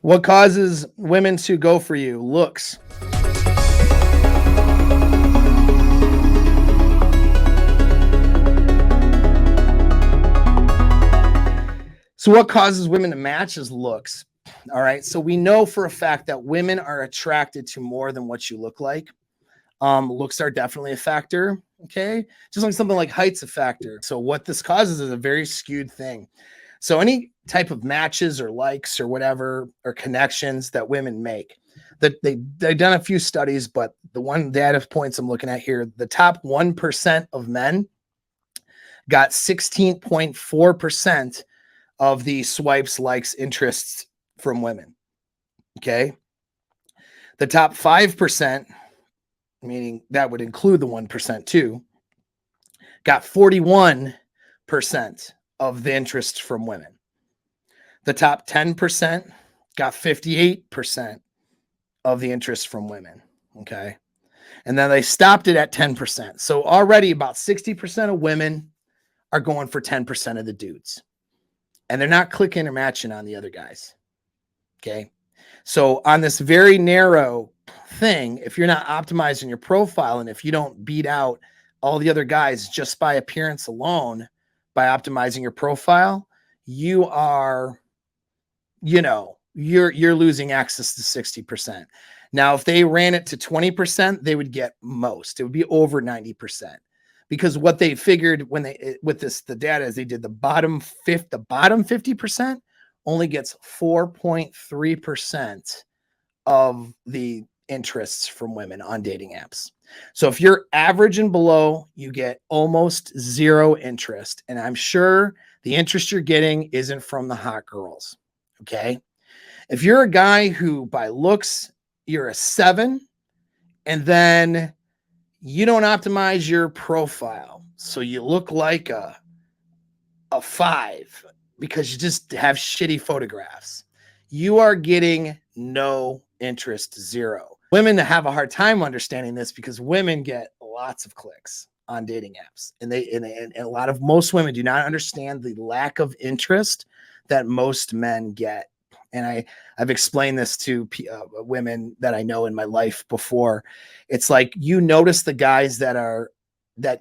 What causes women to go for you? Looks. So what causes women to match is looks. All right. So we know for a fact that women are attracted to more than what you look like. Looks are definitely a factor. Okay. Just like something like height's a factor. So what this causes is a very skewed thing. So any type of matches or likes or whatever or connections that women make, that they've done a few studies, but the one data points I'm looking at here, the top 1% of men got 16.4% of the swipes, likes, interests from women. Okay. The top 5%, meaning that would include the 1% too, got 41% of the interest from women. The top 10% got 58% of the interest from women. Okay. And then they stopped it at 10%. So already about 60% of women are going for 10% of the dudes. And they're not clicking or matching on the other guys. Okay. So on this very narrow thing, if you're not optimizing your profile and if you don't beat out all the other guys just by appearance alone, by optimizing your profile, you are, you're losing access to 60%. Now, if they ran it to 20%, they would get most. It would be over 90%. Because what they figured when they with this the data is they did the bottom 50% only gets 4.3% of the interests from women on dating apps. So if you're average and below, you get almost zero interest. And I'm sure the interest you're getting isn't from the hot girls. Okay. If you're a guy who by looks, you're a 7, and then you don't optimize your profile, so you look like a 5 because you just have shitty photographs, you are getting no interest, zero. Women have a hard time understanding this because women get lots of clicks on dating apps, and most women do not understand the lack of interest that most men get. And I've explained this to women that I know in my life before. It's like, you notice the guys that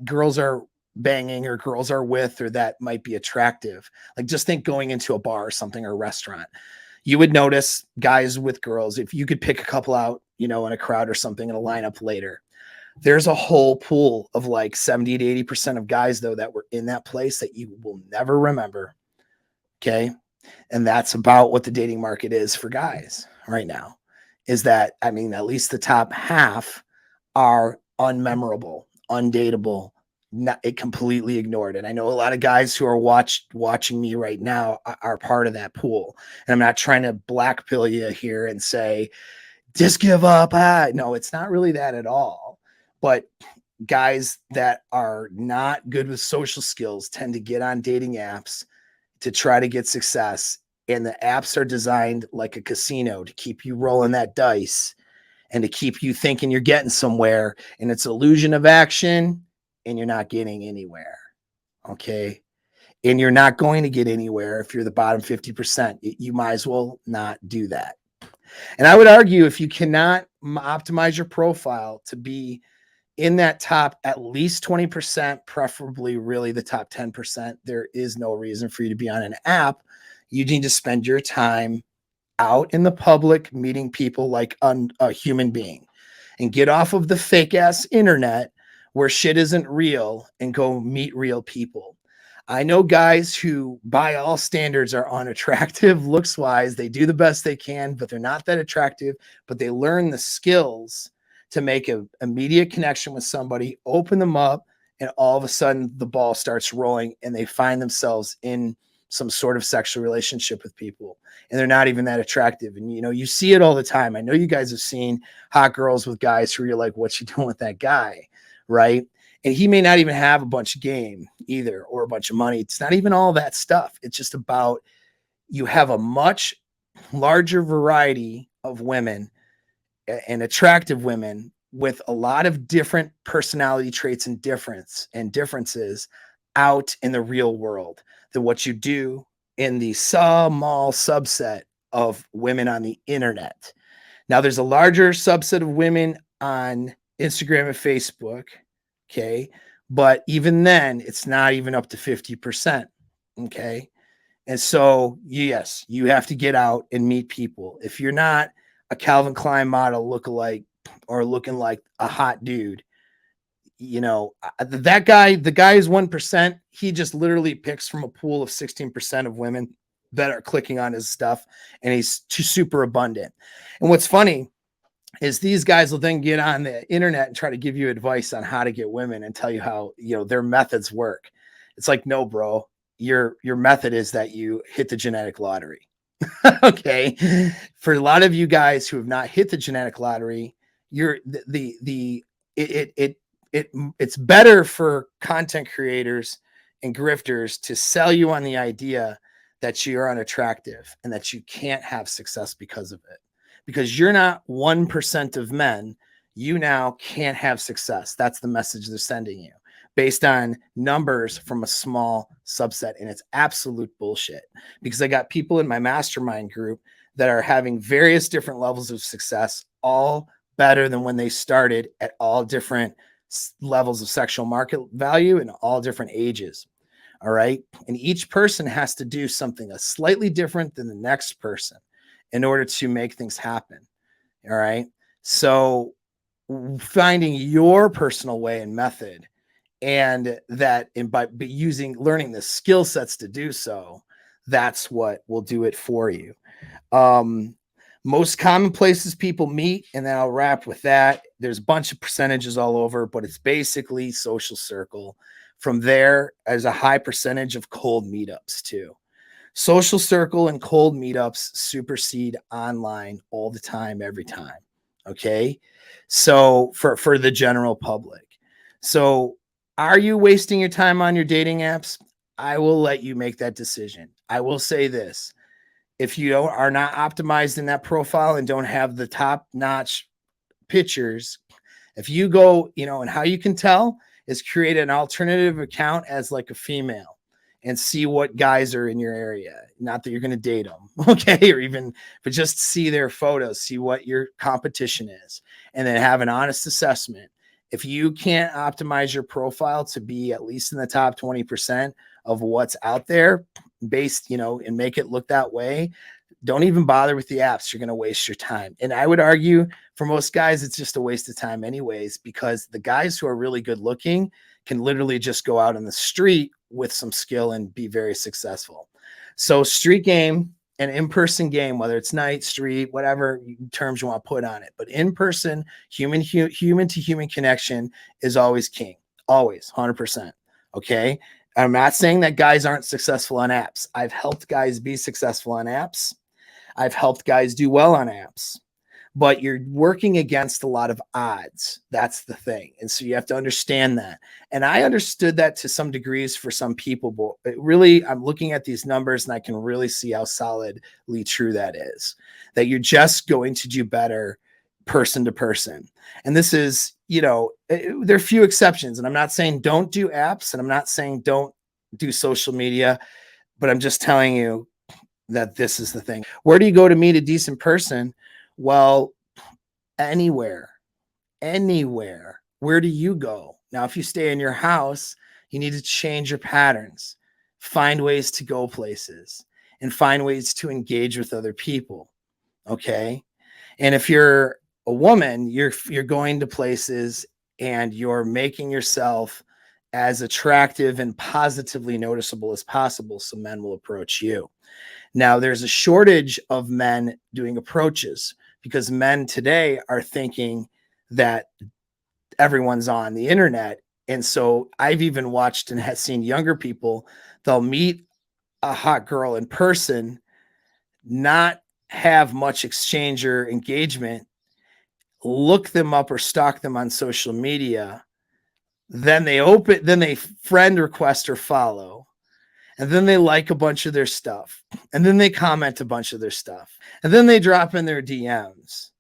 girls are banging or girls are with, or that might be attractive. Like, just think going into a bar or something, or a restaurant, you would notice guys with girls. If you could pick a couple out, in a crowd or something in a lineup later, there's a whole pool of like 70 to 80% of guys though that were in that place that you will never remember. Okay. And that's about what the dating market is for guys right now, is that, at least the top half are unmemorable, undateable, not completely ignored. And I know a lot of guys who are watching me right now are part of that pool. And I'm not trying to black pill you here and say, just give up. No, it's not really that at all. But guys that are not good with social skills tend to get on dating apps to try to get success. And the apps are designed like a casino to keep you rolling that dice and to keep you thinking you're getting somewhere. And it's illusion of action, and you're not getting anywhere. Okay. And you're not going to get anywhere if you're the bottom 50%. You might as well not do that. And I would argue, if you cannot optimize your profile to be in that top at least 20%, preferably really the top 10%, there is no reason for you to be on an app. You need to spend your time out in the public, meeting people like a human being, and get off of the fake ass internet where shit isn't real, and go meet real people. I know guys who, by all standards, are unattractive looks wise. They do the best they can, but they're not that attractive, but they learn the skills to make an immediate connection with somebody, open them up, and all of a sudden the ball starts rolling and they find themselves in some sort of sexual relationship with people, and they're not even that attractive. And you see it all the time. I know you guys have seen hot girls with guys who you're like, what you doing with that guy, right? And he may not even have a bunch of game either, or a bunch of money. It's not even all that stuff. It's just about, you have a much larger variety of women, and attractive women with a lot of different personality traits and differences out in the real world than what you do in the small subset of women on the internet. Now, there's a larger subset of women on Instagram and Facebook. Okay. But even then, it's not even up to 50%. Okay. And so, yes, you have to get out and meet people. If you're not a Calvin Klein model lookalike or looking like a hot dude, that guy, the guy is 1%. He just literally picks from a pool of 16% of women that are clicking on his stuff, and he's too super abundant. And what's funny is these guys will then get on the internet and try to give you advice on how to get women and tell you how, their methods work. It's like, no, bro, your method is that you hit the genetic lottery. Okay. For a lot of you guys who have not hit the genetic lottery, it's better for content creators and grifters to sell you on the idea that you're unattractive and that you can't have success because of it. Because you're not 1% of men, you now can't have success. That's the message they're sending you based on numbers from a small subset. And it's absolute bullshit, because I got people in my mastermind group that are having various different levels of success, all better than when they started, at all different levels of sexual market value and all different ages. All right. And each person has to do something slightly different than the next person in order to make things happen. All right. So finding your personal way and method, and by learning the skill sets to do so, that's what will do it for you. Most common places people meet, and then I'll wrap with that. There's a bunch of percentages all over, but it's basically social circle. From there, there's a high percentage of cold meetups too. Social circle and cold meetups supersede online all the time, every time. Okay. So for the general public. So are you wasting your time on your dating apps? I will let you make that decision. I will say this. If you are not optimized in that profile and don't have the top notch pictures, if you go, and how you can tell is create an alternative account as like a female and see what guys are in your area. Not that you're going to date them, okay? But just see their photos, see what your competition is, and then have an honest assessment. If you can't optimize your profile to be at least in the top 20% of what's out there based, and make it look that way, don't even bother with the apps. You're going to waste your time. And I would argue for most guys, it's just a waste of time anyways, because the guys who are really good looking can literally just go out in the street with some skill and be very successful. So street game and in-person game, whether it's night, street, whatever terms you want to put on it, but in-person human to human connection is always king. Always 100%. Okay. I'm not saying that guys aren't successful on apps. I've helped guys be successful on apps. I've helped guys do well on apps, but you're working against a lot of odds. That's the thing. And so you have to understand that. And I understood that to some degrees for some people, but really, I'm looking at these numbers and I can really see how solidly true that is, that you're just going to do better person to person. And this is, there are a few exceptions, and I'm not saying don't do apps, and I'm not saying don't do social media, but I'm just telling you that this is the thing. Where do you go to meet a decent person? Well, anywhere. Where do you go? Now, if you stay in your house, you need to change your patterns, find ways to go places, and find ways to engage with other people. Okay. And if you're a woman, you're going to places and you're making yourself as attractive and positively noticeable as possible, so men will approach you. Now, there's a shortage of men doing approaches because men today are thinking that everyone's on the internet. And so I've even watched and have seen younger people, they'll meet a hot girl in person, not have much exchange or engagement, look them up or stalk them on social media. Then they friend request or follow. And then they like a bunch of their stuff. And then they comment a bunch of their stuff. And then they drop in their DMs.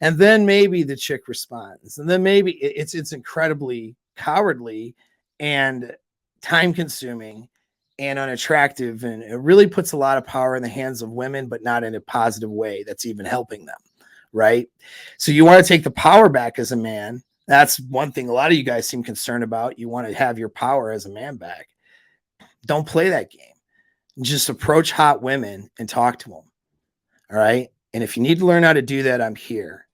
And then maybe the chick responds. And then maybe it's incredibly cowardly and time consuming and unattractive. And it really puts a lot of power in the hands of women, but not in a positive way that's even helping them. Right. So you want to take the power back as a man. That's one thing a lot of you guys seem concerned about. You want to have your power as a man back. Don't play that game. Just approach hot women and talk to them. All right. And if you need to learn how to do that, I'm here.